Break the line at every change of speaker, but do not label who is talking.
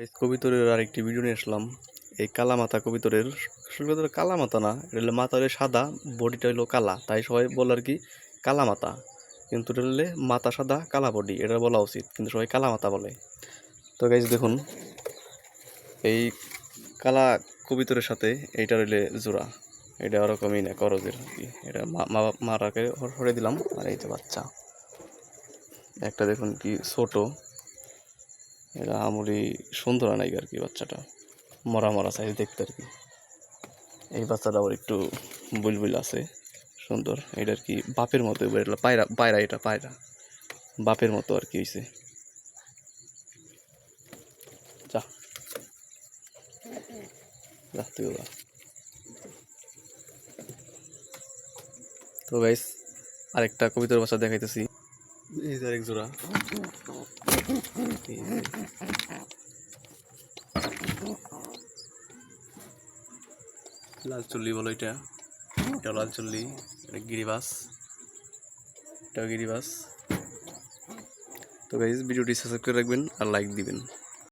এই কবিতরের আরেকটি ভিডিও নিয়ে আসলাম। এই কালামাতা কবিতরের আসলে কবিতরের কালামাতা না, এটা হলো মাথা হলো সাদা, বডিটা হলো কালা, তাই সবাই বলে আর কি কালামাতা। কিন্তু এটা হলে মাথা সাদা কালা বডি, এটা বলা উচিত, কিন্তু সবাই কালামাতা বলে। তো গাইজ দেখুন, এই কালা কবিতরের সাথে এইটা হইলে জোড়া, এটা ওরকমই না করজের আর কি। এটা মারাকে হরে দিলাম, আর এই যে বাচ্চা একটা দেখুন কি ছোট, এটা আমলি সুন্দর নাই আর কি, বাচ্চাটা মরা মরা সাইজ দেখতে আর কি। এই বাচ্চাটা আবার একটু বুলবুল আছে, সুন্দর। এটা আর কি বাপের মতো, এটা পায়রা পায়রা, এটা পায়রা বাপের মতো আর কি হয়েছে। যা যা তুই যা। তো গাইস আরেকটা কবিতার বাচ্চা দেখাইতেছি, এই যে আরেক জোড়া। লাল চুল্লি বলো এটা, এটা লাল চুল্লি, এটা গিরিবাস, এটাও গিরিবাস। তো গাইস ভিডিওটি সাবস্ক্রাইব করে রাখবেন আর লাইক দিবেন।